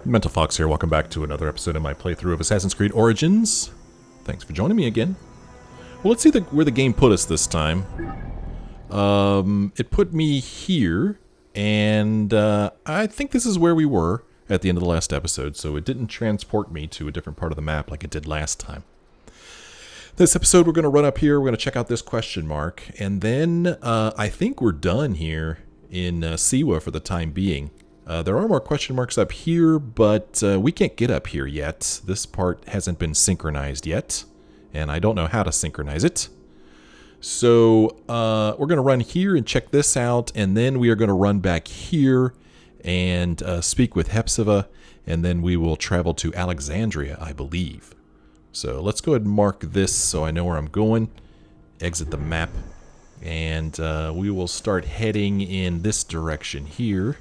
Mental Fox here, welcome back to another episode of my playthrough of Assassin's Creed Origins. Thanks for joining me again. Well, let's see where the game put us this time. It put me here, and I think this is where we were at the end of the last episode, so it didn't transport me to a different part of the map like it did last time. This episode we're going to run up here, we're going to check out this question mark, and then I think we're done here in Siwa for the time being. There are more question marks up here, but we can't get up here yet. This part hasn't been synchronized yet, and I don't know how to synchronize it. So we're going to run here and check this out, and then we are going to run back here and speak with Hepzefa, and then we will travel to Alexandria, I believe. So let's go ahead and mark this so I know where I'm going. Exit the map, and we will start heading in this direction here.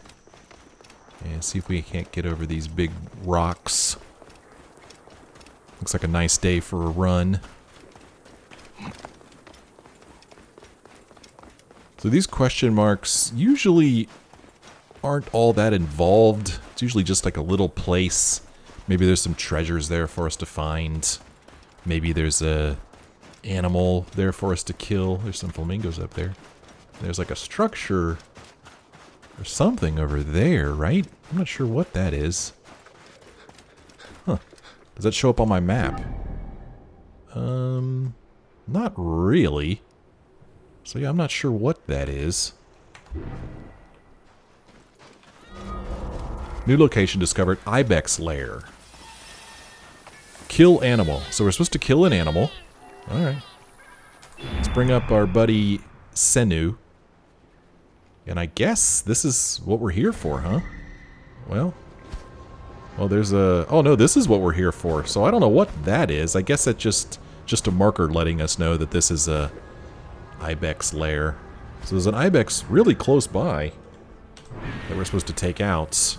And see if we can't get over these big rocks. Looks like a nice day for a run. So these question marks usually aren't all that involved. It's usually just like a little place. Maybe there's some treasures there for us to find. Maybe there's a animal there for us to kill. There's some flamingos up there. There's like a structure or something over there, right? I'm not sure what that is. Huh. Does that show up on my map? Not really. So yeah, I'm not sure what that is. New location discovered, Ibex lair. Kill animal. So we're supposed to kill an animal. Alright. Let's bring up our buddy Senu. And I guess this is what we're here for, huh? Well, there's a... Oh, no, this is what we're here for. So I don't know what that is. I guess that's just a marker letting us know that this is a Ibex lair. So there's an Ibex really close by that we're supposed to take out.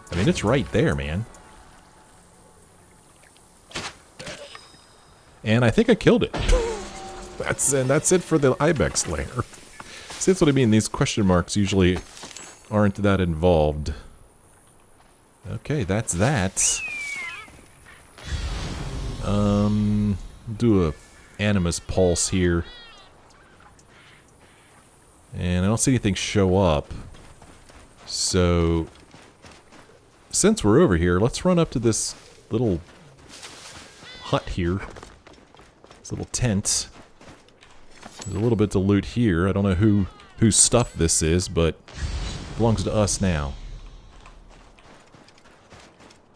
I mean, it's right there, man. And I think I killed it. That's it for the Ibex lair. See, that's what I mean. These question marks usually aren't that involved. Okay, that's that. Do a Animus pulse here. And I don't see anything show up. So, since we're over here, let's run up to this little hut here. This little tent. There's a little bit to loot here. I don't know whose stuff this is, but it belongs to us now.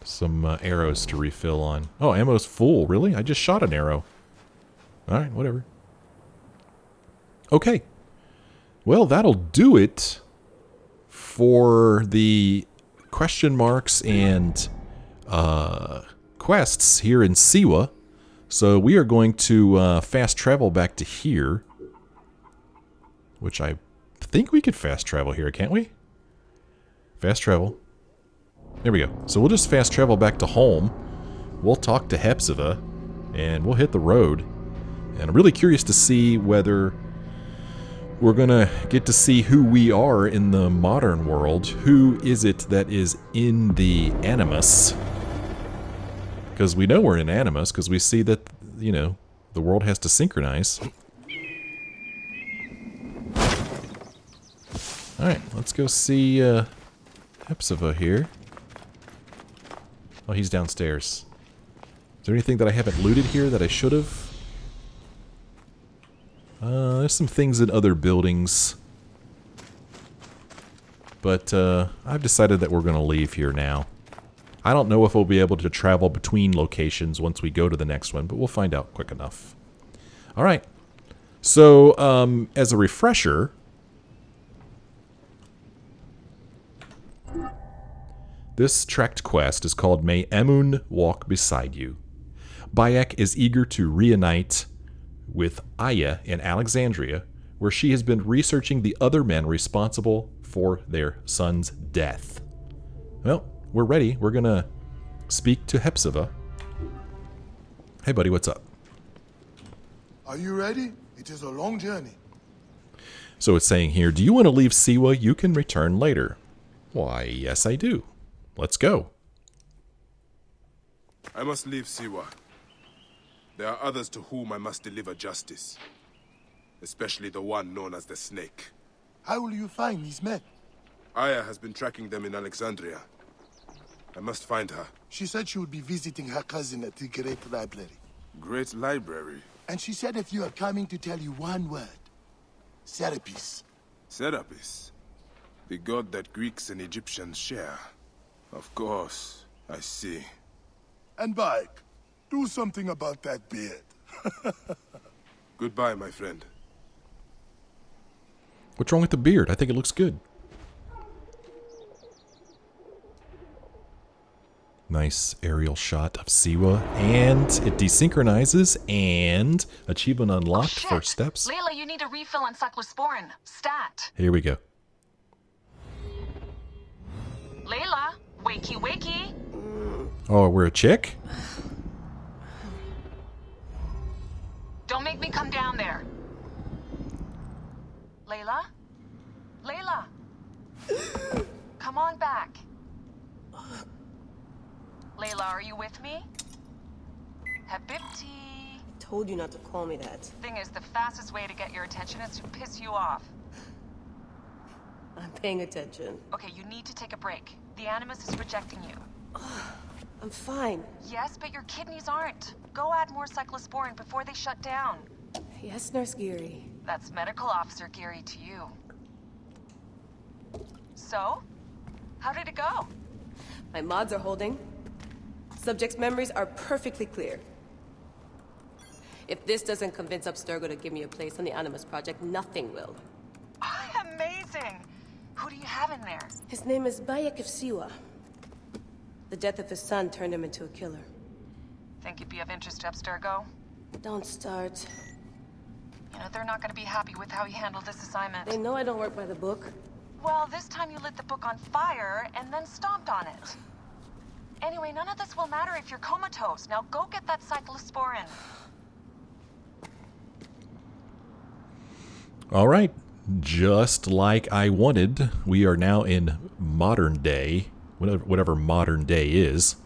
Some arrows to refill on. Oh, ammo's full. Really? I just shot an arrow. Alright, whatever. Okay. Well, that'll do it for the question marks and quests here in Siwa. So we are going to fast travel back to here. Which I think we could fast travel here, can't we? Fast travel. There we go. So we'll just fast travel back to home. We'll talk to Hepzefa, and we'll hit the road. And I'm really curious to see whether we're going to get to see who we are in the modern world. Who is it that is in the Animus? Because we know we're in Animus, because we see that, you know, the world has to synchronize. Alright, let's go see Hepzefa here. Oh, he's downstairs. Is there anything that I haven't looted here that I should have? There's some things in other buildings. But I've decided that we're going to leave here now. I don't know if we'll be able to travel between locations once we go to the next one, but we'll find out quick enough. Alright. So, as a refresher... This tracked quest is called May Amun Walk Beside You. Bayek is eager to reunite with Aya in Alexandria, where she has been researching the other men responsible for their son's death. Well, we're ready. We're gonna speak to Hepzefa. Hey buddy, what's up? Are you ready? It is a long journey. So it's saying here, do you want to leave Siwa? You can return later. Why, yes I do. Let's go. I must leave Siwa. There are others to whom I must deliver justice. Especially the one known as the Snake. How will you find these men? Aya has been tracking them in Alexandria. I must find her. She said she would be visiting her cousin at the Great Library. Great Library? And she said if you are coming to tell you one word. Serapis. Serapis? The god that Greeks and Egyptians share. Of course, I see. And Bike, do something about that beard. Goodbye, my friend. What's wrong with the beard? I think it looks good. Nice aerial shot of Siwa, and it desynchronizes, and achievement unlocked. Oh, First steps. Layla, you need a refill on Cyclosporine. Stat. Here we go. Layla, wakey wakey. Oh, we're a chick? Don't make me come down there. Layla? Layla! Come on back. Layla, are you with me? Hepzefa. Told you not to call me that. Thing is, the fastest way to get your attention is to piss you off. I'm paying attention. Okay, you need to take a break. The Animus is rejecting you. I'm fine. Yes, but your kidneys aren't. Go add more cyclosporine before they shut down. Yes, Nurse Geary. That's Medical Officer Geary to you. So? How did it go? My mods are holding. Subject's memories are perfectly clear. If this doesn't convince Abstergo to give me a place on the Animus project, nothing will. Amazing! Who do you have in there? His name is Bayek of Siwa. The death of his son turned him into a killer. Think you'd be of interest to Abstergo? Don't start. You know, they're not going to be happy with how he handled this assignment. They know I don't work by the book. Well, this time you lit the book on fire and then stomped on it. Anyway, none of this will matter if you're comatose. Now go get that cyclosporine. All right. Just like I wanted, we are now in modern day, whatever modern day is.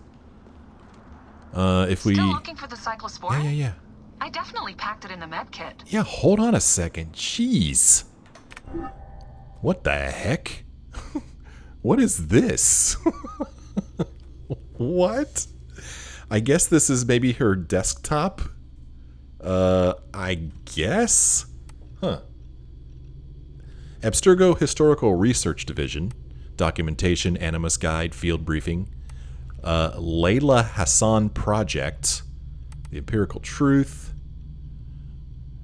If we... Still looking for the cyclosporine? Yeah. I definitely packed it in the medkit. Yeah, hold on a second. Jeez. What the heck? What is this? What? I guess this is maybe her desktop? I guess? Huh. Abstergo Historical Research Division. Documentation, Animus Guide, Field Briefing. Layla Hassan Project. The Empirical Truth.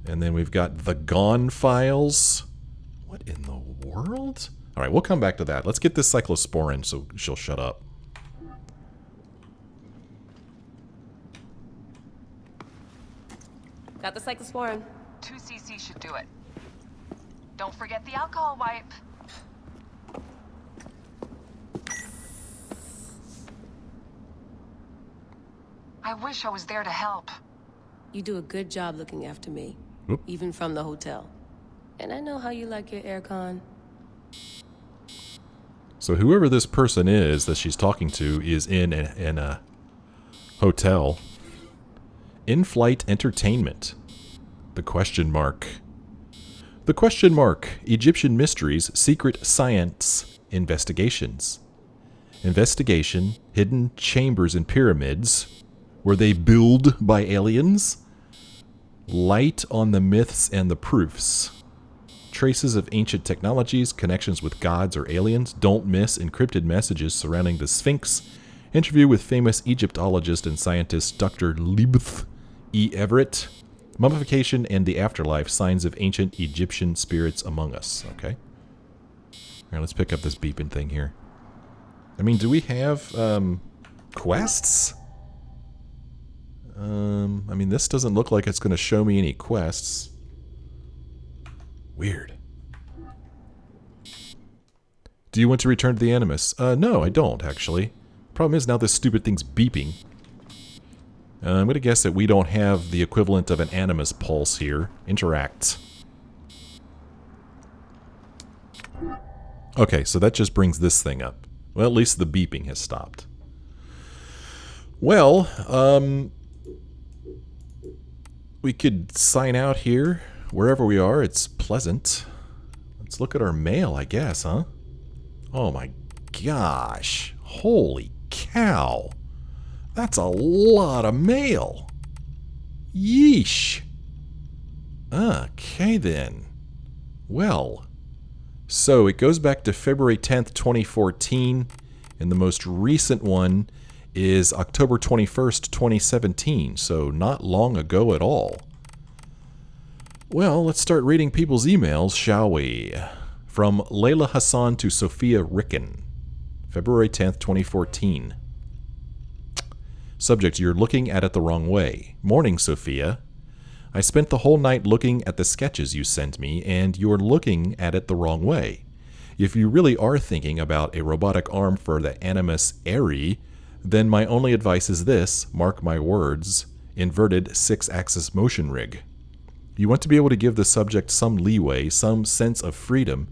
And then we've got the Gone Files. What in the world? Alright, we'll come back to that. Let's get this cyclosporine so she'll shut up. Got the cyclosporine. 2 cc should do it. Don't forget the alcohol wipe. I wish I was there to help. You do a good job looking after me. Oop. Even from the hotel. And I know how you like your aircon. So whoever this person is that she's talking to is in a hotel. In-flight entertainment. The question mark. The question mark. Egyptian mysteries, secret science investigations. Investigation, hidden chambers and pyramids. Were they built by aliens? Light on the myths and the proofs. Traces of ancient technologies, connections with gods or aliens. Don't miss encrypted messages surrounding the Sphinx. Interview with famous Egyptologist and scientist Dr. Libth E. Everett. Mummification and the afterlife, signs of ancient Egyptian spirits among us. Okay. Alright, let's pick up this beeping thing here. I mean, do we have, quests? I mean, this doesn't look like it's going to show me any quests. Weird. Do you want to return to the Animus? No, I don't, actually. Problem is, now this stupid thing's beeping. I'm going to guess that we don't have the equivalent of an Animus pulse here. Interact. Okay, so that just brings this thing up. Well, at least the beeping has stopped. Well, we could sign out here. Wherever we are, it's pleasant. Let's look at our mail, I guess, huh? Oh my gosh. Holy cow. That's a lot of mail. Yeesh. Okay, then. Well, so it goes back to February 10th, 2014, and the most recent one is October 21st, 2017, so not long ago at all. Well, let's start reading people's emails, shall we? From Layla Hassan to Sophia Ricken, February 10th, 2014. Subject, you're looking at it the wrong way. Morning, Sophia. I spent the whole night looking at the sketches you sent me, and you're looking at it the wrong way. If you really are thinking about a robotic arm for the Animus Aerie, then my only advice is this, mark my words, inverted 6-axis motion rig. You want to be able to give the subject some leeway, some sense of freedom,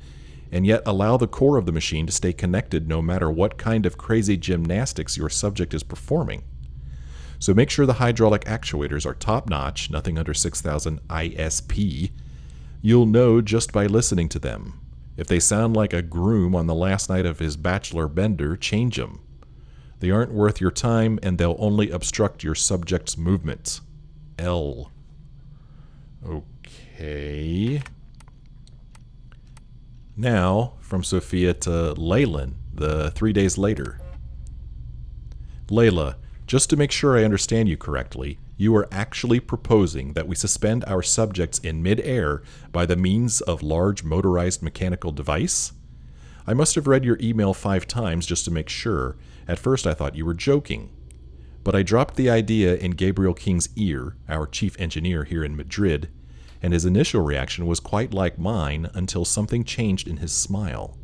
and yet allow the core of the machine to stay connected no matter what kind of crazy gymnastics your subject is performing. So make sure the hydraulic actuators are top-notch, nothing under 6000 ISP. You'll know just by listening to them. If they sound like a groom on the last night of his bachelor bender, change them. They aren't worth your time, and they'll only obstruct your subject's movement. L. Okay. Now, from Sophia to Leyland, the 3 days later. Layla, just to make sure I understand you correctly, you are actually proposing that we suspend our subjects in mid-air by the means of large motorized mechanical device? I must have read your email 5 times just to make sure. At first I thought you were joking. But I dropped the idea in Gabriel King's ear, our chief engineer here in Madrid, and his initial reaction was quite like mine until something changed in his smile.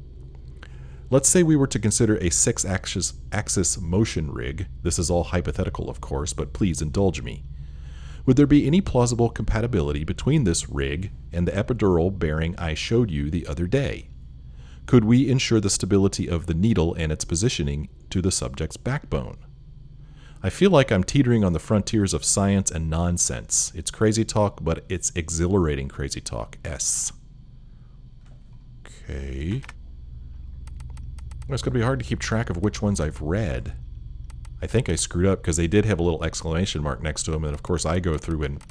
Let's say we were to consider a 6-axis motion rig. This is all hypothetical, of course, but please indulge me. Would there be any plausible compatibility between this rig and the epidural bearing I showed you the other day? Could we ensure the stability of the needle and its positioning to the subject's backbone? I feel like I'm teetering on the frontiers of science and nonsense. It's crazy talk, but it's exhilarating crazy talk. S. Okay. It's going to be hard to keep track of which ones I've read. I think I screwed up because they did have a little exclamation mark next to them, and of course I go through and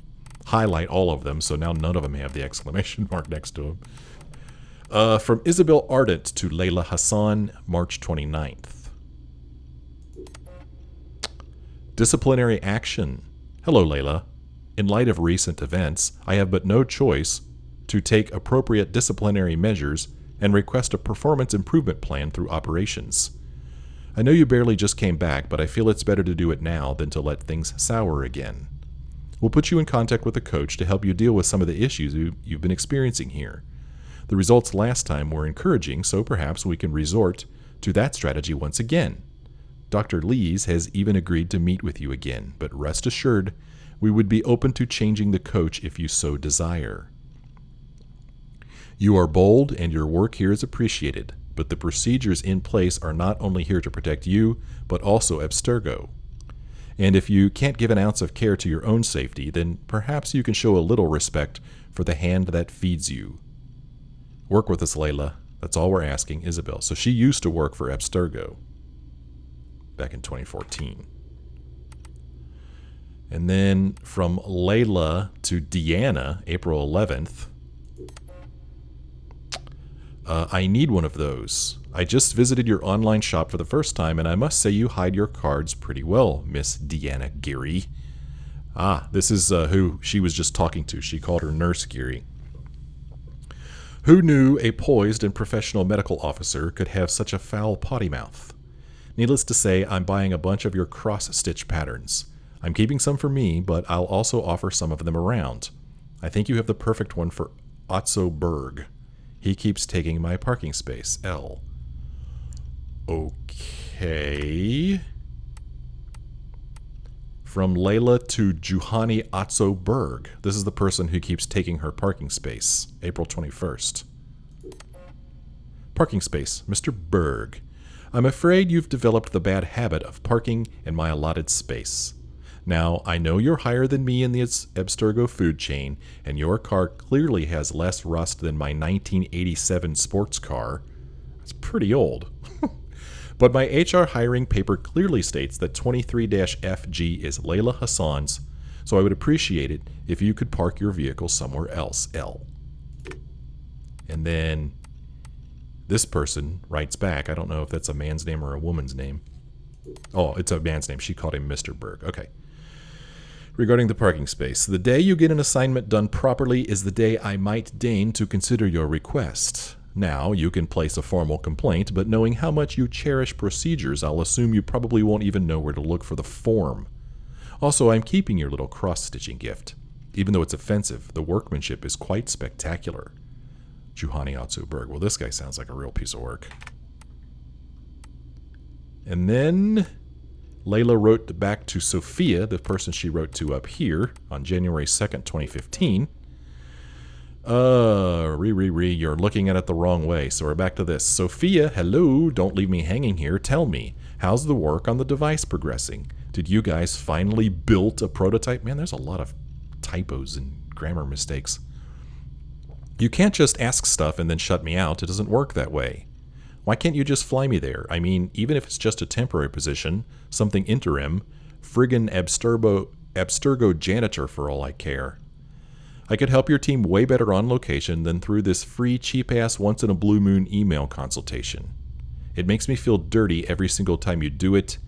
highlight all of them, so now none of them have the exclamation mark next to them. From Isabel Ardent to Layla Hassan, March 29th. Disciplinary action. Hello, Layla. In light of recent events, I have but no choice to take appropriate disciplinary measures and request a performance improvement plan through operations. I know you barely just came back, but I feel it's better to do it now than to let things sour again. We'll put you in contact with a coach to help you deal with some of the issues you've been experiencing here. The results last time were encouraging, so perhaps we can resort to that strategy once again. Dr. Lees has even agreed to meet with you again, but rest assured, we would be open to changing the coach if you so desire. You are bold and your work here is appreciated, but the procedures in place are not only here to protect you, but also Abstergo. And if you can't give an ounce of care to your own safety, then perhaps you can show a little respect for the hand that feeds you. Work with us, Layla. That's all we're asking, Isabel. So she used to work for Abstergo back in 2014. And then from Layla to Deanna, April 11th. I need one of those. I just visited your online shop for the first time, and I must say you hide your cards pretty well, Miss Deanna Geary. Ah, this is who she was just talking to. She called her Nurse Geary. Who knew a poised and professional medical officer could have such a foul potty mouth? Needless to say, I'm buying a bunch of your cross-stitch patterns. I'm keeping some for me, but I'll also offer some of them around. I think you have the perfect one for Otso Berg. He keeps taking my parking space, L. Okay. From Layla to Juhani Otso Berg. This is the person who keeps taking her parking space, April 21st. Parking space, Mr. Berg. I'm afraid you've developed the bad habit of parking in my allotted space. Now, I know you're higher than me in the Abstergo food chain, and your car clearly has less rust than my 1987 sports car. It's pretty old. But my HR hiring paper clearly states that 23-FG is Layla Hassan's, so I would appreciate it if you could park your vehicle somewhere else, L. And then this person writes back. I don't know if that's a man's name or a woman's name. Oh, it's a man's name. She called him Mr. Berg. Okay. Regarding the parking space, the day you get an assignment done properly is the day I might deign to consider your request. Now, you can place a formal complaint, but knowing how much you cherish procedures, I'll assume you probably won't even know where to look for the form. Also, I'm keeping your little cross-stitching gift. Even though it's offensive, the workmanship is quite spectacular. Juhani Otsuberg. Well, this guy sounds like a real piece of work. And then Layla wrote back to Sophia, the person she wrote to up here, on January 2nd, 2015. You're looking at it the wrong way. So we're back to this. Sophia, hello, don't leave me hanging here. Tell me, how's the work on the device progressing? Did you guys finally build a prototype? Man, there's a lot of typos and grammar mistakes. You can't just ask stuff and then shut me out. It doesn't work that way. Why can't you just fly me there? I mean, even if it's just a temporary position, something interim, friggin' Abstergo janitor for all I care. I could help your team way better on location than through this free, cheap-ass, once-in-a-blue-moon email consultation. It makes me feel dirty every single time you do it,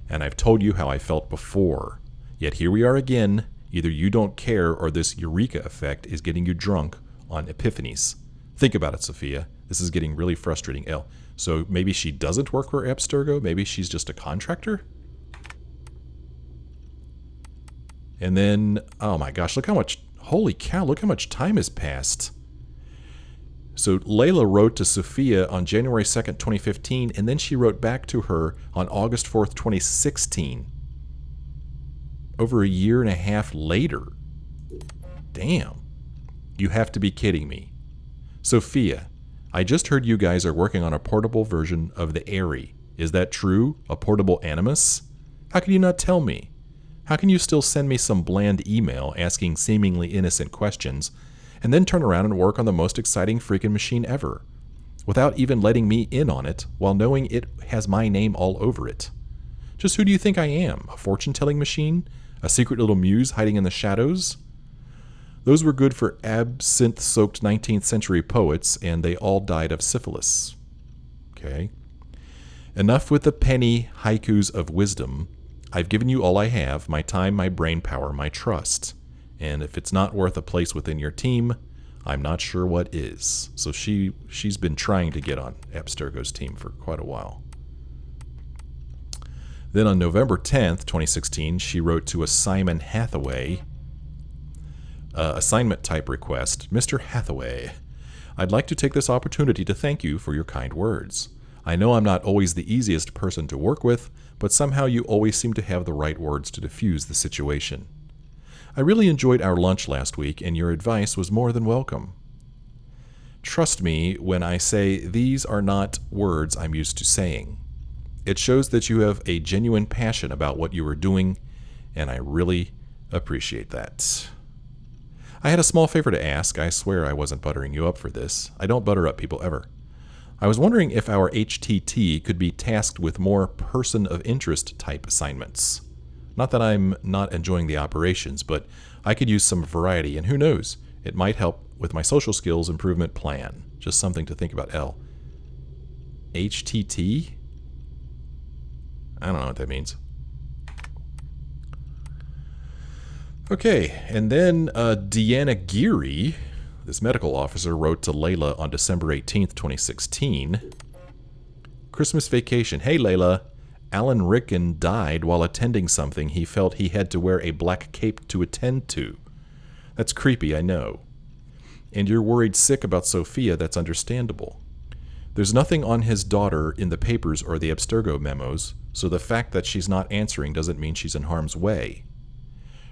and I've told you how I felt before. Yet here we are again. Either you don't care or this eureka effect is getting you drunk on epiphanies. Think about it, Sophia. This is getting really frustrating, L. So maybe she doesn't work for Abstergo? Maybe she's just a contractor? And then, oh my gosh, look how much... Holy cow, look how much time has passed. So Layla wrote to Sophia on January 2nd, 2015, and then she wrote back to her on August 4th, 2016. Over a year and a half later. Damn. You have to be kidding me. Sophia, I just heard you guys are working on a portable version of the Airy. Is that true? A portable Animus? How can you not tell me? How can you still send me some bland email asking seemingly innocent questions, and then turn around and work on the most exciting freaking machine ever, without even letting me in on it, while knowing it has my name all over it? Just who do you think I am? A fortune-telling machine? A secret little muse hiding in the shadows? Those were good for absinthe-soaked 19th century poets, and they all died of syphilis. Okay. Enough with the penny haikus of wisdom. I've given you all I have, my time, my brain power, my trust. And if it's not worth a place within your team, I'm not sure what is. So she's been trying to get on Abstergo's team for quite a while. Then on November 10th, 2016, she wrote to a Simon Hathaway, assignment type request. Mr. Hathaway, I'd like to take this opportunity to thank you for your kind words. I know I'm not always the easiest person to work with, but somehow you always seem to have the right words to diffuse the situation. I really enjoyed our lunch last week, and your advice was more than welcome. Trust me when I say these are not words I'm used to saying. It shows that you have a genuine passion about what you are doing, and I really appreciate that. I had a small favor to ask. I swear I wasn't buttering you up for this. I don't butter up people ever. I was wondering if our HTT could be tasked with more person of interest type assignments. Not that I'm not enjoying the operations, but I could use some variety, and who knows, it might help with my social skills improvement plan. Just something to think about, L. HTT? I don't know what that means. Okay, and then Deanna Geary, this medical officer, wrote to Layla on December 18th, 2016. Christmas vacation. Hey, Layla. Alan Rickon died while attending something he felt he had to wear a black cape to attend to. That's creepy, I know. And you're worried sick about Sophia, that's understandable. There's nothing on his daughter in the papers or the Abstergo memos, so the fact that she's not answering doesn't mean she's in harm's way.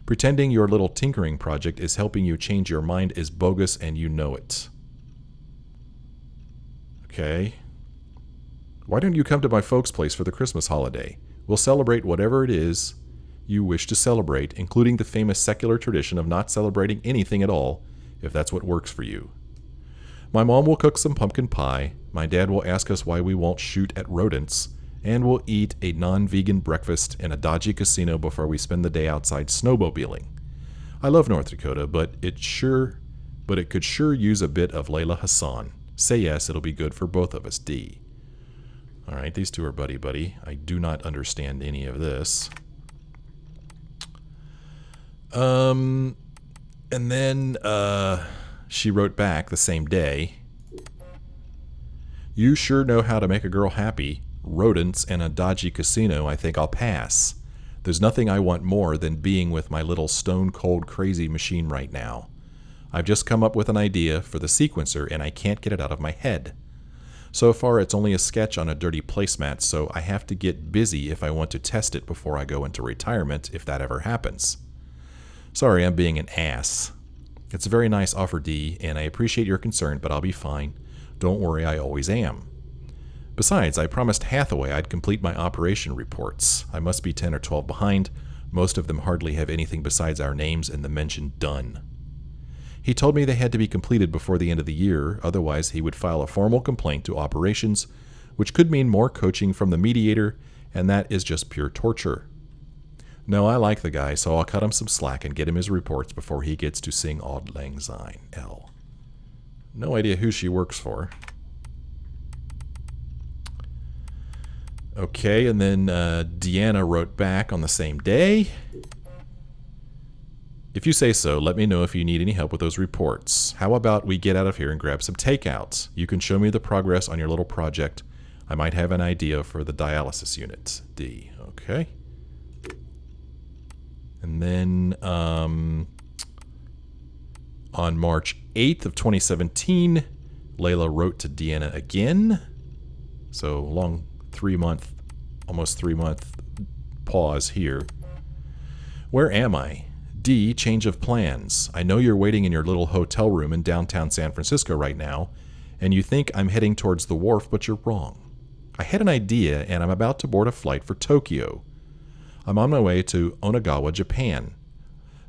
Pretending your little tinkering project is helping you change your mind is bogus, and you know it. Okay. Why don't you come to my folks' place for the Christmas holiday? We'll celebrate whatever it is you wish to celebrate, including the famous secular tradition of not celebrating anything at all, if that's what works for you. My mom will cook some pumpkin pie, my dad will ask us why we won't shoot at rodents, and we'll eat a non-vegan breakfast in a dodgy casino before we spend the day outside snowmobiling. I love North Dakota, but it could sure use a bit of Layla Hassan. Say yes, it'll be good for both of us, D. All right, these two are buddy-buddy. I do not understand any of this. And then she wrote back the same day. You sure know how to make a girl happy. Rodents and a dodgy casino, I think I'll pass. There's nothing I want more than being with my little stone-cold crazy machine right now. I've just come up with an idea for the sequencer and I can't get it out of my head. So far it's only a sketch on a dirty placemat, so I have to get busy if I want to test it before I go into retirement, if that ever happens. Sorry, I'm being an ass. It's a very nice offer, D, and I appreciate your concern, but I'll be fine. Don't worry, I always am. Besides, I promised Hathaway I'd complete my operation reports. I must be 10 or 12 behind. Most of them hardly have anything besides our names and the mention done. He told me they had to be completed before the end of the year, otherwise he would file a formal complaint to operations, which could mean more coaching from the mediator, and that is just pure torture. No, I like the guy, so I'll cut him some slack and get him his reports before he gets to sing Auld Lang Syne. L. No idea who she works for. Okay, and then Deanna wrote back on the same day. If you say so, let me know if you need any help with those reports. How about we get out of here and grab some takeouts? You can show me the progress on your little project. I might have an idea for the dialysis unit. D. Okay. And then on March 8th of 2017, Layla wrote to Deanna again. So long 3-month, almost 3-month pause here. Where am I? D, change of plans. I know you're waiting in your little hotel room in downtown San Francisco right now, and you think I'm heading towards the wharf, but you're wrong. I had an idea, and I'm about to board a flight for Tokyo. I'm on my way to Onagawa, Japan.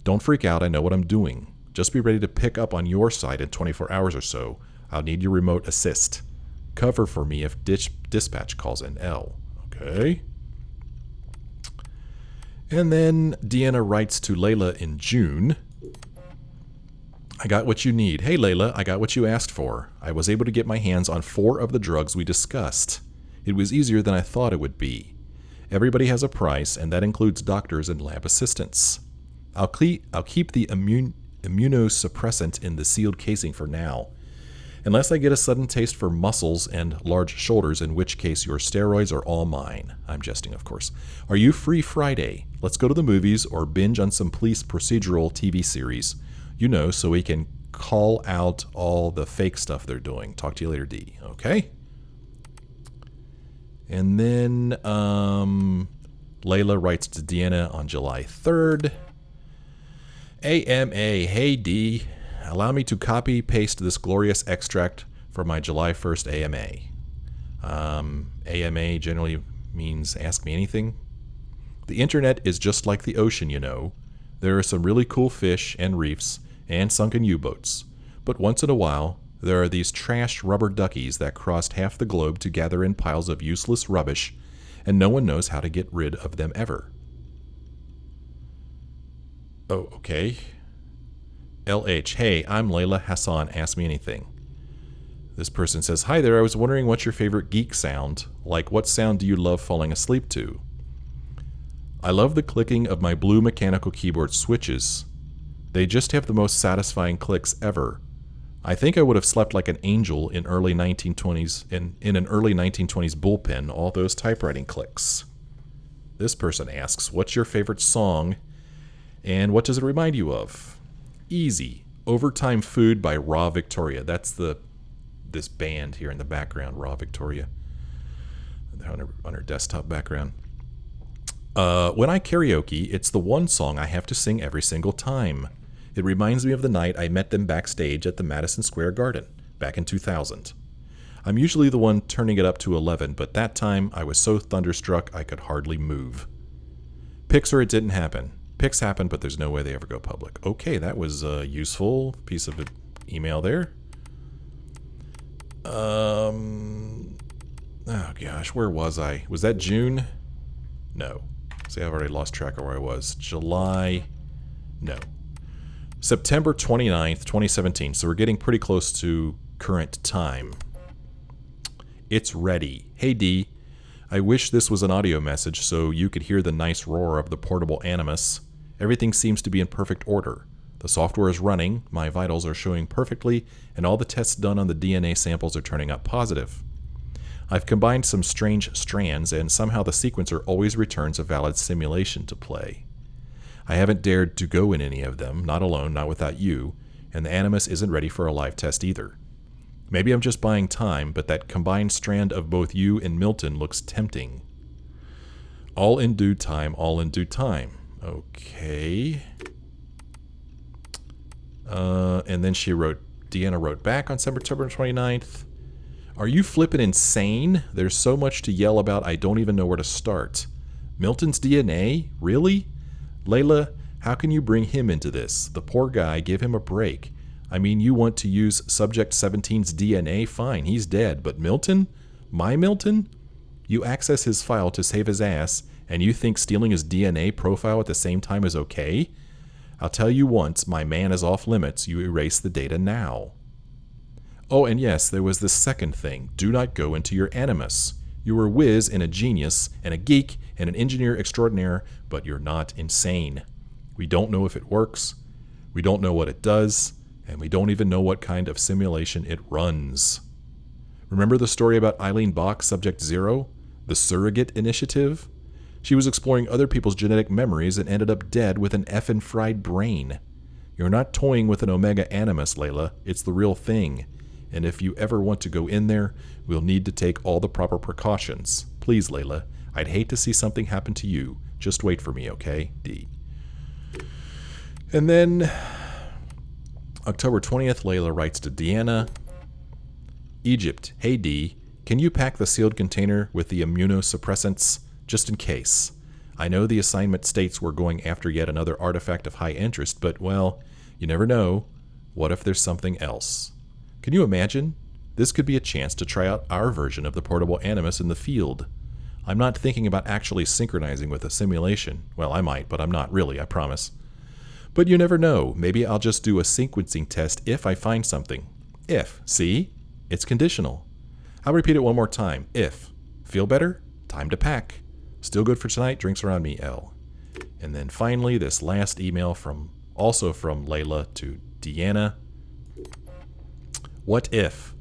Don't freak out, I know what I'm doing. Just be ready to pick up on your side in 24 hours or so. I'll need your remote assist. Cover for me if dispatch calls in. L. Okay. And then Deanna writes to Layla in June. I got what you need. Hey Layla, I got what you asked for. I was able to get my hands on 4 of the drugs we discussed. It was easier than I thought it would be. Everybody has a price, and that includes doctors and lab assistants. I'll keep the immunosuppressant in the sealed casing for now. Unless I get a sudden taste for muscles and large shoulders, in which case your steroids are all mine. I'm jesting, of course. Are you free Friday? Let's go to the movies or binge on some police procedural TV series. You know, so we can call out all the fake stuff they're doing. Talk to you later, D. Okay? And then Layla writes to Deanna on July 3rd. AMA, hey D. Allow me to copy-paste this glorious extract from my July 1st AMA. AMA generally means ask me anything. The internet is just like the ocean, you know. There are some really cool fish and reefs and sunken U-boats. But once in a while, there are these trashed rubber duckies that crossed half the globe to gather in piles of useless rubbish, and no one knows how to get rid of them ever. Oh, okay. LH, hey, I'm Layla Hassan, ask me anything. This person says, hi there, I was wondering what's your favorite geek sound? Like, what sound do you love falling asleep to? I love the clicking of my blue mechanical keyboard switches. They just have the most satisfying clicks ever. I think I would have slept like an angel in early 1920s in an early 1920s bullpen, all those typewriting clicks. This person asks, what's your favorite song and what does it remind you of? Easy. Overtime Food by Raw Victoria. That's this band here in the background, Raw Victoria. On her desktop background. When I karaoke, it's the one song I have to sing every single time. It reminds me of the night I met them backstage at the Madison Square Garden, back in 2000. I'm usually the one turning it up to 11, but that time I was so thunderstruck I could hardly move. Pics or it didn't happen. Pics happened, but there's no way they ever go public. Okay, that was a useful piece of email there. Oh gosh, where was I? Was that June? No. See, I've already lost track of where I was. July? No. September 29th, 2017. So we're getting pretty close to current time. It's ready. Hey D, I wish this was an audio message so you could hear the nice roar of the portable Animus. Everything seems to be in perfect order. The software is running, my vitals are showing perfectly, and all the tests done on the DNA samples are turning up positive. I've combined some strange strands, and somehow the sequencer always returns a valid simulation to play. I haven't dared to go in any of them, not alone, not without you, and the Animus isn't ready for a live test either. Maybe I'm just buying time, but that combined strand of both you and Milton looks tempting. All in due time, all in due time. Okay. And then Deanna wrote back on September 29th. Are you flippin' insane? There's so much to yell about I don't even know where to start. Milton's DNA? Really? Layla, how can you bring him into this? The poor guy, give him a break. I mean, you want to use Subject 17's DNA? Fine, he's dead. But Milton? My Milton? You access his file to save his ass, and you think stealing his DNA profile at the same time is okay? I'll tell you once, my man is off limits. You erase the data now. Oh, and yes, there was this second thing. Do not go into your Animus. You are a whiz and a genius and a geek and an engineer extraordinaire, but you're not insane. We don't know if it works. We don't know what it does. And we don't even know what kind of simulation it runs. Remember the story about Eileen Bach, Subject 0? The Surrogate Initiative? She was exploring other people's genetic memories and ended up dead with an effin' fried brain. You're not toying with an Omega Animus, Layla. It's the real thing. And if you ever want to go in there, we'll need to take all the proper precautions. Please, Layla. I'd hate to see something happen to you. Just wait for me, okay? D. And then October 20th, Layla writes to Deanna. Egypt. Hey D, can you pack the sealed container with the immunosuppressants? Just in case. I know the assignment states we're going after yet another artifact of high interest, but, well, you never know. What if there's something else? Can you imagine? This could be a chance to try out our version of the portable Animus in the field. I'm not thinking about actually synchronizing with a simulation. Well, I might, but I'm not really, I promise. But you never know. Maybe I'll just do a sequencing test if I find something. If. See? It's conditional. I'll repeat it one more time. If. Feel better? Time to pack. Still good for tonight? Drinks around me, L. And then finally, this last email also from Layla to Deanna. What if?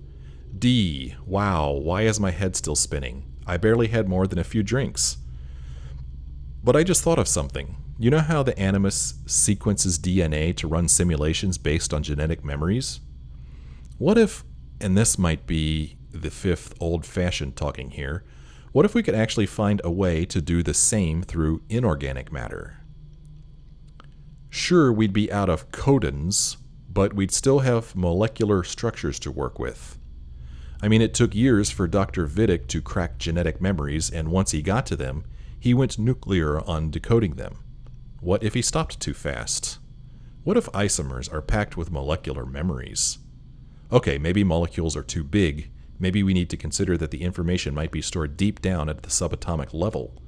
D. Wow, why is my head still spinning? I barely had more than a few drinks. But I just thought of something. You know how the Animus sequences DNA to run simulations based on genetic memories? What if, and this might be the fifth old-fashioned talking here, what if we could actually find a way to do the same through inorganic matter? Sure, we'd be out of codons, but we'd still have molecular structures to work with. I mean, it took years for Dr. Vidic to crack genetic memories, and once he got to them, he went nuclear on decoding them. What if he stopped too fast? What if isomers are packed with molecular memories? Okay, maybe molecules are too big. Maybe we need to consider that the information might be stored deep down at the subatomic level.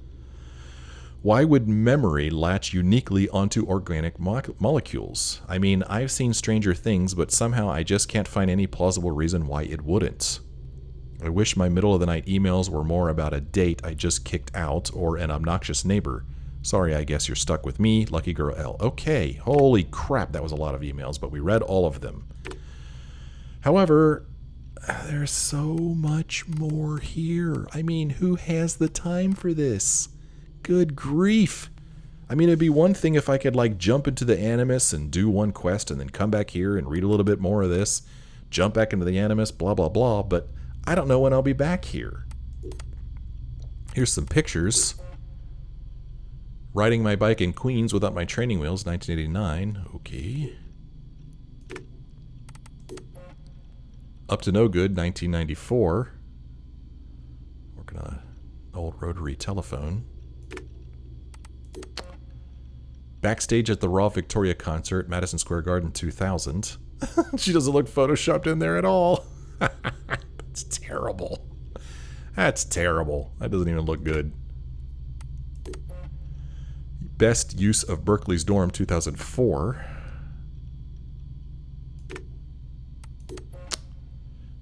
Why would memory latch uniquely onto organic molecules? I mean, I've seen stranger things, but somehow I just can't find any plausible reason why it wouldn't. I wish my middle-of-the-night emails were more about a date I just kicked out or an obnoxious neighbor. Sorry, I guess you're stuck with me, Lucky Girl L. Okay, holy crap, that was a lot of emails, but we read all of them. However, there's so much more here. I mean, who has the time for this? Good grief. I mean, it'd be one thing if I could, jump into the Animus and do one quest and then come back here and read a little bit more of this, jump back into the Animus, blah, blah, blah, but I don't know when I'll be back here. Here's some pictures. Riding my bike in Queens without my training wheels, 1989. Okay. Up to No Good, 1994. Working on an old rotary telephone. Backstage at the Raw Victoria concert, Madison Square Garden, 2000. She doesn't look photoshopped in there at all. That's terrible. That's terrible. That doesn't even look good. Best use of Berkeley's dorm, 2004.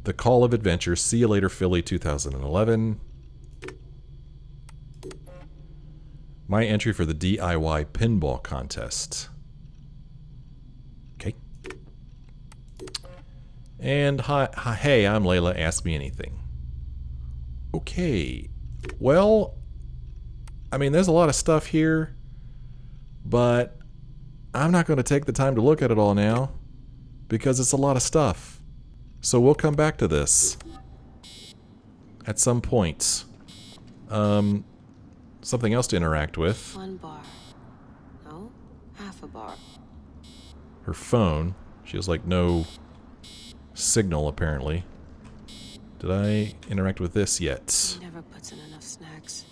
The Call of Adventure, See You Later Philly, 2011. My entry for the DIY pinball contest. Okay. And hey, I'm Layla, ask me anything. Okay. Well, I mean, there's a lot of stuff here, but I'm not going to take the time to look at it all now because it's a lot of stuff. So we'll come back to this at some point. Something else to interact with. 1 bar. No, half a bar. Her phone. She has like no signal apparently. Did I interact with this yet? Never puts in enough snacks.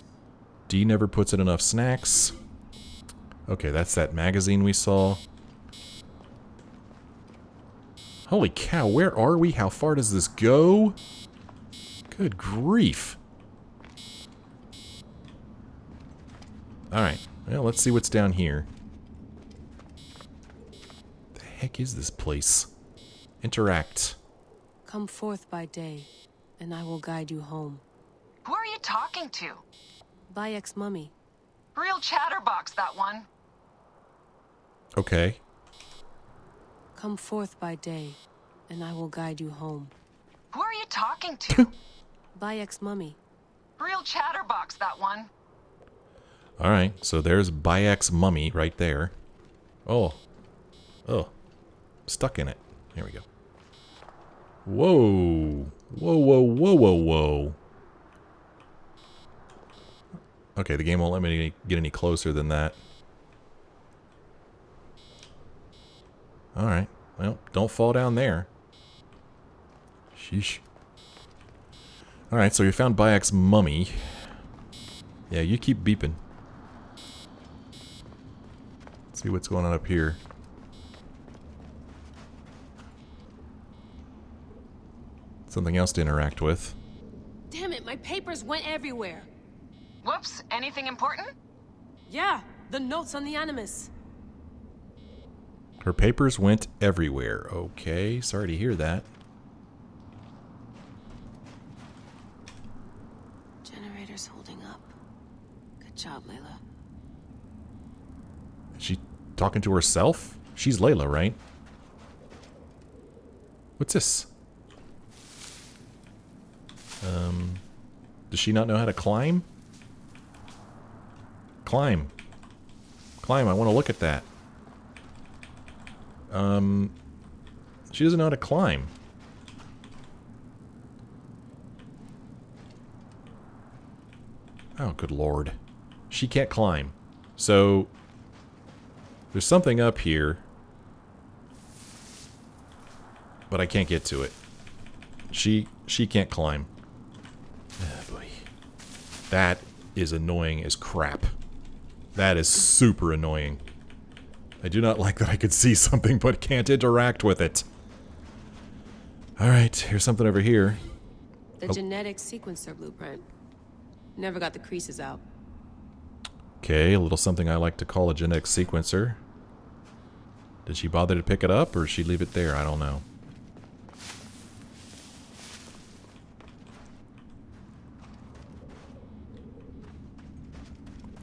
D never puts in enough snacks. Okay, that's that magazine we saw. Holy cow, where are we? How far does this go? Good grief. Alright, well, let's see what's down here. The heck is this place? Interact. Come forth by day, and I will guide you home. Who are you talking to? By ex-mummy. Real chatterbox, that one. Okay. Come forth by day, and I will guide you home. Who are you talking to? By ex-mummy. Real chatterbox, that one. Alright, so there's Bayek's mummy right there. Oh. Oh. Stuck in it. Here we go. Whoa. Whoa, whoa, whoa, whoa, whoa. Okay, the game won't let me get any closer than that. Alright. Well, don't fall down there. Sheesh. Alright, so you found Bayek's mummy. Yeah, you keep beeping. Let's see what's going on up here. Something else to interact with. Damn it, my papers went everywhere. Whoops, anything important? Yeah, the notes on the Animus. Her papers went everywhere. Okay, sorry to hear that. Generator's holding up. Good job, Layla. Is she talking to herself? She's Layla, right? What's this? Does she not know how to climb? Climb. Climb, I want to look at that. She doesn't know how to climb. Oh, good lord. She can't climb. So, there's something up here, but I can't get to it. She can't climb. Oh, boy. That is annoying as crap. That is super annoying. I do not like that I could see something but can't interact with it. Alright, here's something over here. The genetic sequencer blueprint. Never got the creases out. Okay, a little something I like to call a genetic sequencer. Did she bother to pick it up, or did she leave it there? I don't know.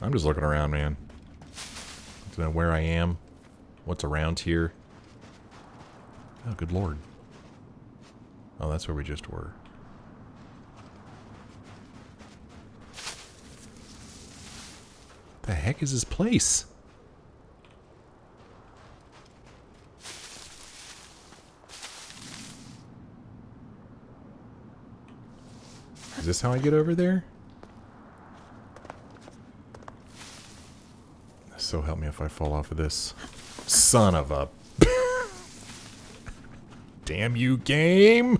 I'm just looking around, man. Don't know where I am. What's around here? Oh, good lord. Oh, that's where we just were. The heck is this place? Is this how I get over there? So help me if I fall off of this. Son of a... Damn you, game!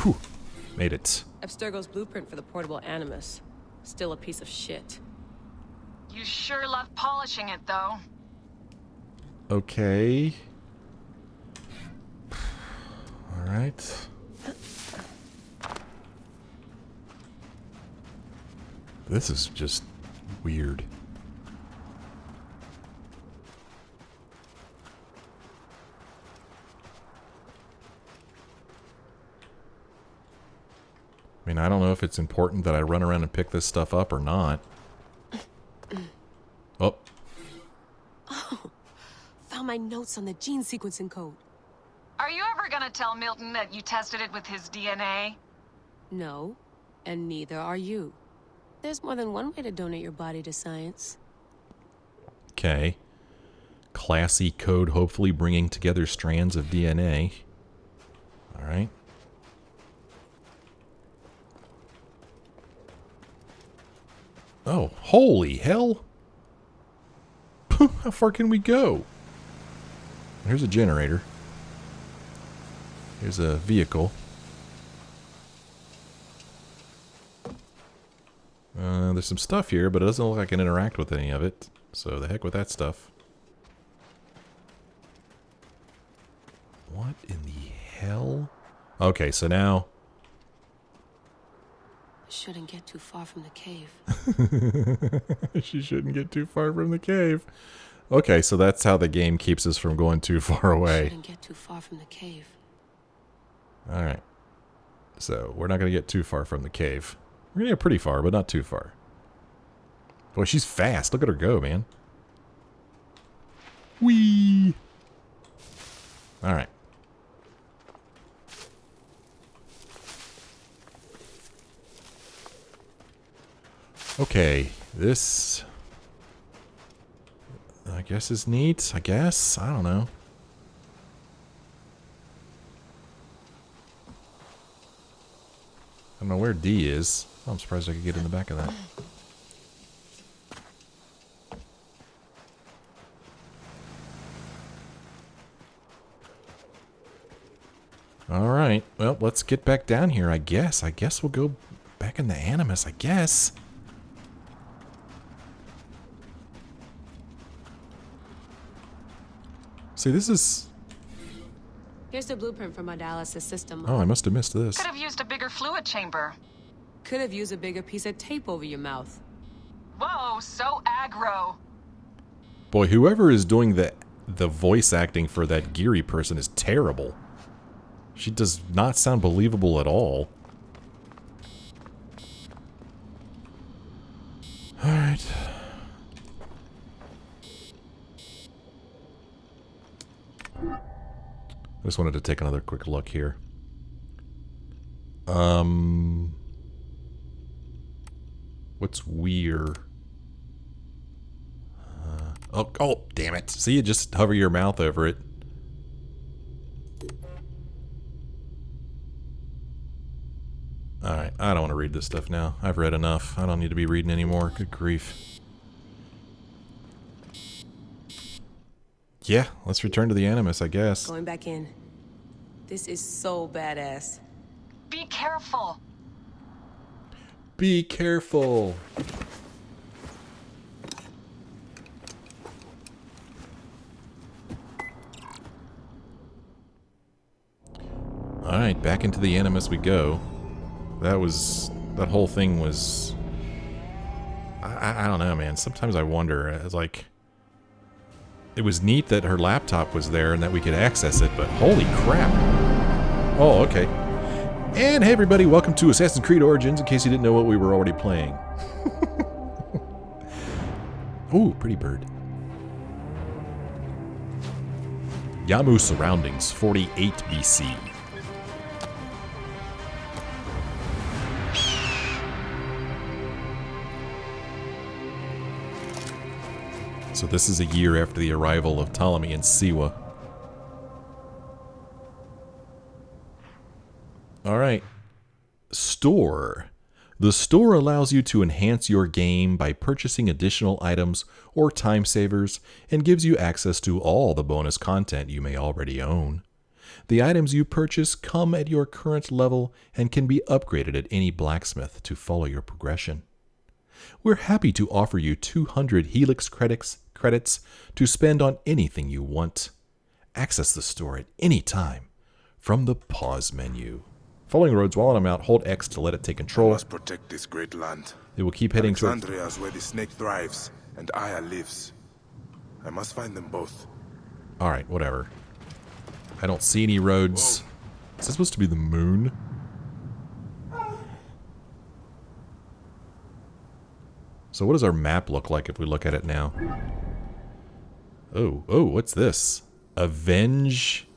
Whew. Made it. Abstergo's blueprint for the portable Animus. Still a piece of shit. You sure love polishing it, though. Okay. Alright. This is just weird. I mean, I don't know if it's important that I run around and pick this stuff up or not. Oh. Oh, found my notes on the gene sequencing code. Are you ever gonna tell Milton that you tested it with his DNA? No, and neither are you. There's more than one way to donate your body to science. Okay. Classy code, hopefully bringing together strands of DNA. Alright. Oh, holy hell! How far can we go? Here's a generator. Here's a vehicle. There's some stuff here, but it doesn't look like I can interact with any of it. So the heck with that stuff. What in the hell? Okay, so now... Shouldn't get too far from the cave. She shouldn't get too far from the cave. Okay, so that's how the game keeps us from going too far away. Shouldn't get too far from the cave. Alright. So, we're not going to get too far from the cave. We're going to get pretty far, but not too far. Boy, she's fast. Look at her go, man. Whee! Alright. Okay, this... I guess is neat, I guess? I don't know. I don't know where D is. Oh, I'm surprised I could get in the back of that. Alright, well, let's get back down here, I guess. I guess we'll go back in the Animus, I guess. See, this is... Here's the blueprint for my dialysis system. Oh, I must have missed this. Could have used a bigger fluid chamber. Could have used a bigger piece of tape over your mouth. Whoa, so aggro. Boy, whoever is doing the voice acting for that Geary person is terrible. She does not sound believable at all. Alright. I just wanted to take another quick look here. What's weird? Oh, damn it. See, you just hover your mouth over it. Alright, I don't want to read this stuff now. I've read enough. I don't need to be reading anymore. Good grief. Yeah, let's return to the Animus, I guess. Going back in. This is so badass. Be careful. Be careful. Alright, back into the Animus we go. That whole thing was... I don't know, man. Sometimes I wonder. It's like... It was neat that her laptop was there and that we could access it, but holy crap. Oh, okay. And hey everybody, welcome to Assassin's Creed Origins, in case you didn't know what we were already playing. Ooh, pretty bird. Yamu Surroundings, 48 BC. So this is a year after the arrival of Ptolemy and Siwa. Alright. Store. The store allows you to enhance your game by purchasing additional items or time savers and gives you access to all the bonus content you may already own. The items you purchase come at your current level and can be upgraded at any blacksmith to follow your progression. We're happy to offer you 200 Helix credits to spend on anything you want. Access the store at any time from the pause menu. Following roads while I'm out, hold X to let it take I control. must protect this great land. It will keep heading toward... Alexandria is where the snake thrives, and Aya lives. I must find them both. Alright, whatever. I don't see any roads. Is this supposed to be the moon? So what does our map look like if we look at it now? Oh, what's this? Avenge...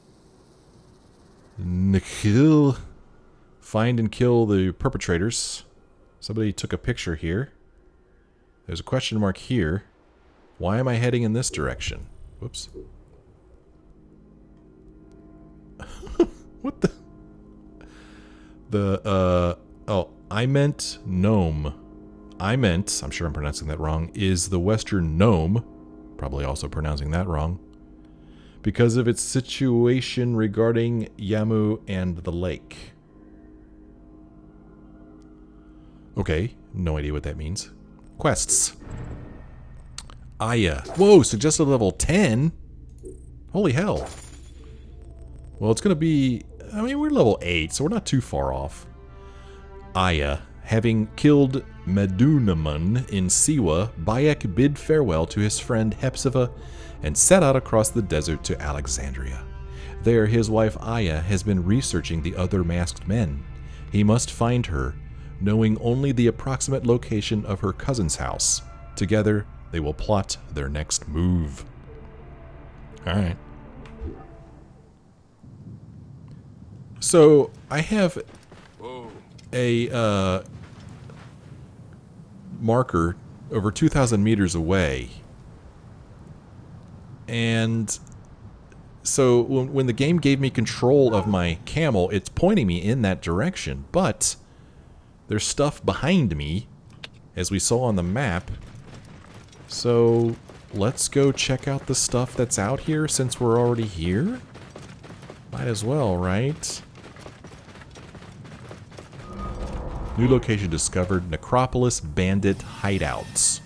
Nikhil... Find and kill the perpetrators. Somebody took a picture here. There's a question mark here. Why am I heading in this direction? Whoops. What the... Oh, I meant gnome. I meant, I'm sure I'm pronouncing that wrong, is the western gnome. Probably also pronouncing that wrong. Because of its situation regarding Yamu and the lake. Okay, no idea what that means. Quests. Aya. Whoa, suggested level 10? Holy hell. Well, it's going to be... I mean, we're level 8, so we're not too far off. Aya. Having killed Medunamun in Siwa, Bayek bid farewell to his friend Hepzefa and set out across the desert to Alexandria. There, his wife Aya has been researching the other masked men. He must find her, knowing only the approximate location of her cousin's house. Together, they will plot their next move. Alright. So, I have a marker over 2,000 meters away. And so when the game gave me control of my camel, it's pointing me in that direction. But there's stuff behind me, as we saw on the map. So let's go check out the stuff that's out here since we're already here. Might as well, right? New location discovered. Necropolis bandit hideouts.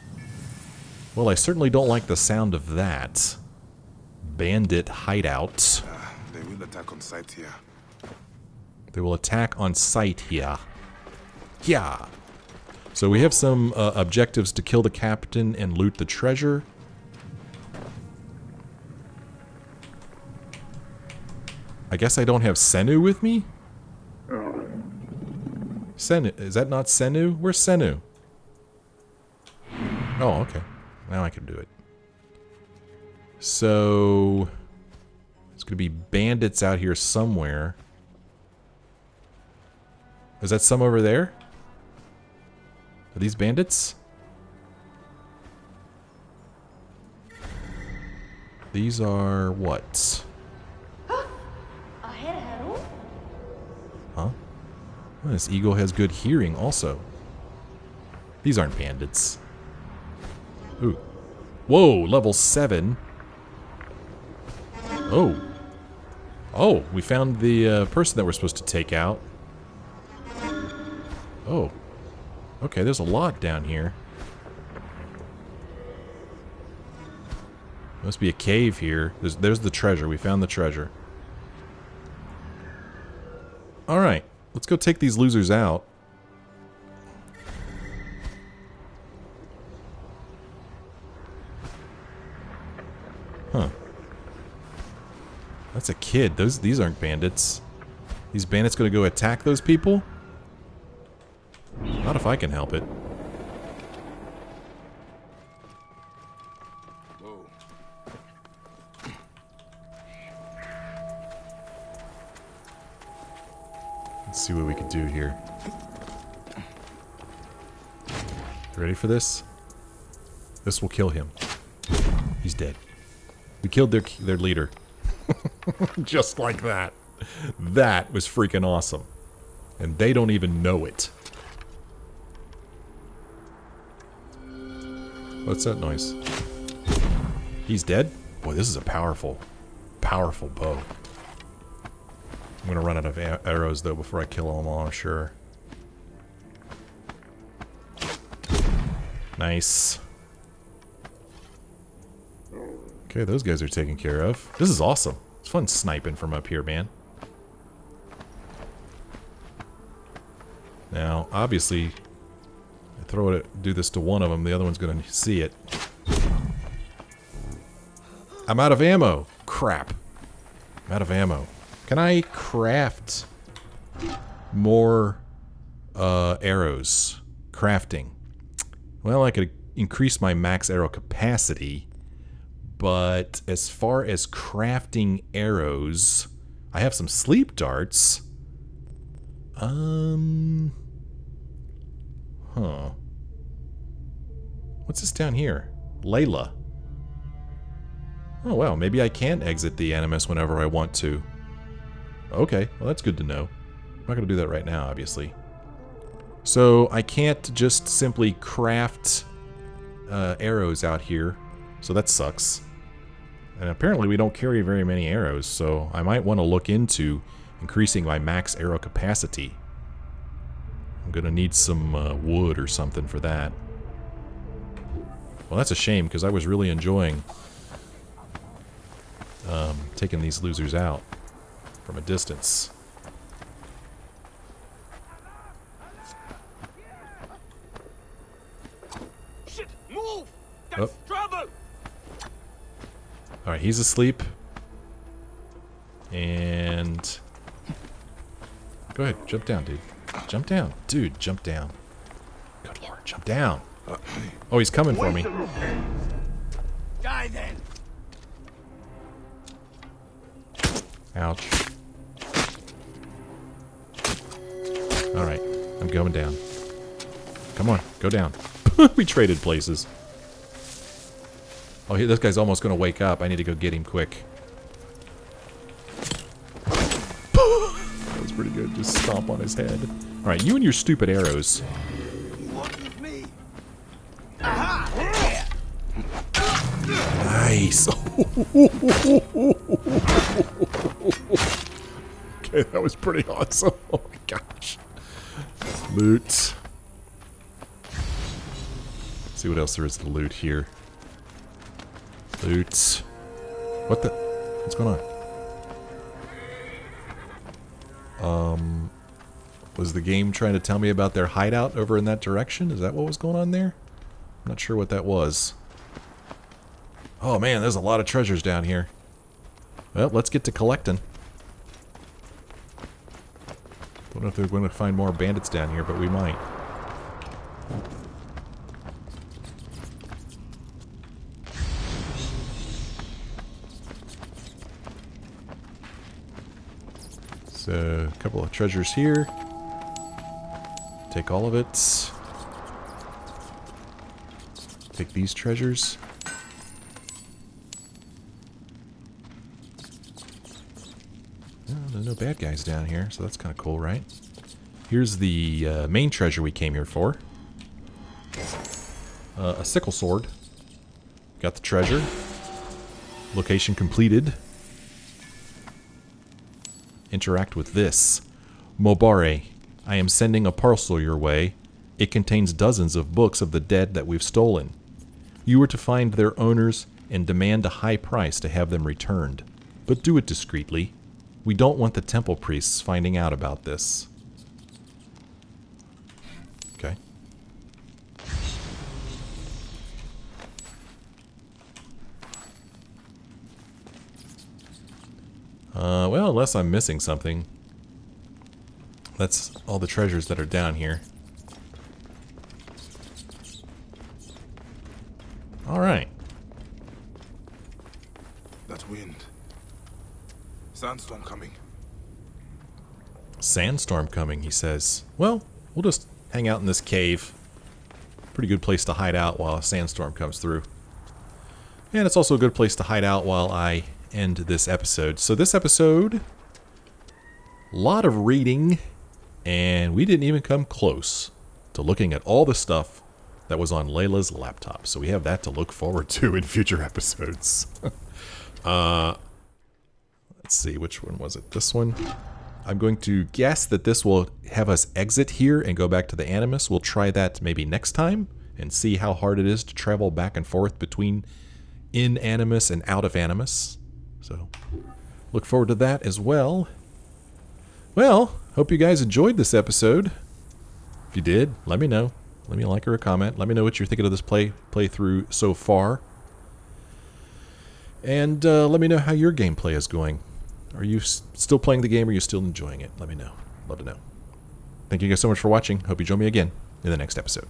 Well, I certainly don't like the sound of that. Bandit hideouts. They will attack on sight here. They will attack on sight here. Yeah. So we have some objectives to kill the captain and loot the treasure. I guess I don't have Senu with me? Senu, is that not Senu? Where's Senu? Oh, okay. Now I can do it. So, there's going to be bandits out here somewhere. Is that some over there? Are these bandits? These are what? Huh? Oh, this eagle has good hearing also. These aren't bandits. Ooh. Whoa, level 7. Oh. Oh, we found the person that we're supposed to take out. Oh. Okay, there's a lot down here. Must be a cave here. There's the treasure. We found the treasure. Alright, let's go take these losers out. Huh. That's a kid. These aren't bandits. These bandits gonna go attack those people? Not if I can help it. Let's see what we can do here. Ready for this? This will kill him. He's dead. We killed their leader. Just like that. That was freaking awesome. And they don't even know it. What's that noise? He's dead? Boy, this is a powerful, powerful bow. I'm gonna run out of arrows though before I kill them all, I'm sure. Nice. Okay, those guys are taken care of. This is awesome. It's fun sniping from up here, man. Now, obviously, I do this to one of them, the other one's gonna see it. I'm out of ammo. Crap. I'm out of ammo. Can I craft more arrows? Crafting. Well, I could increase my max arrow capacity, but as far as crafting arrows, I have some sleep darts. What's this down here? Layla. Oh, wow, maybe I can exit the Animus whenever I want to. Okay, well that's good to know. I'm not going to do that right now, obviously. So I can't just simply craft arrows out here, so that sucks. And apparently we don't carry very many arrows, so I might want to look into increasing my max arrow capacity. I'm going to need some wood or something for that. Well, that's a shame, because I was really enjoying taking these losers out from a distance. Shit, move! Oh. There's trouble! Alright, he's asleep. And... Go ahead, jump down, dude. Jump down. Dude, jump down. Good lord, jump down. Oh, he's coming for me. Die then! Ouch. Alright, I'm going down. Come on, go down. We traded places. Oh, this guy's almost going to wake up. I need to go get him quick. That was pretty good. Just stomp on his head. Alright, you and your stupid arrows. Walk with me! Nice. Okay, that was pretty awesome. Oh my gosh. Loot. Let's see what else there is to loot here. Loot. What the? What's going on? Was the game trying to tell me about their hideout over in that direction? Is that what was going on there? I'm not sure what that was. Oh man, there's a lot of treasures down here. Well, let's get to collecting. Don't know if they're going to find more bandits down here, but we might. So, a couple of treasures here. Take all of it. Take these treasures. Oh, there's no bad guys down here, so that's kind of cool, right? Here's the main treasure we came here for. A sickle sword. Got the treasure. Location completed. Interact with this. Mobare, I am sending a parcel your way. It contains dozens of books of the dead that we've stolen. You are to find their owners and demand a high price to have them returned. But do it discreetly. We don't want the temple priests finding out about this. Okay. Well, unless I'm missing something. That's all the treasures that are down here. Alright. That wind. Sandstorm coming. Sandstorm coming, he says. Well, we'll just hang out in this cave. Pretty good place to hide out while a sandstorm comes through. And it's also a good place to hide out while I end this episode. So this episode, a lot of reading, and we didn't even come close to looking at all the stuff that was on Layla's laptop. So we have that to look forward to in future episodes. Let's see, which one was it? This one? I'm going to guess that this will have us exit here and go back to the Animus. We'll try that maybe next time and see how hard it is to travel back and forth between in Animus and out of Animus. So look forward to that as well. Well, hope you guys enjoyed this episode. If you did, let me know. Let me like or a comment. Let me know what you're thinking of this playthrough so far. And let me know how your gameplay is going. Are you still playing the game or are you still enjoying it? Let me know. Love to know. Thank you guys so much for watching. Hope you join me again in the next episode.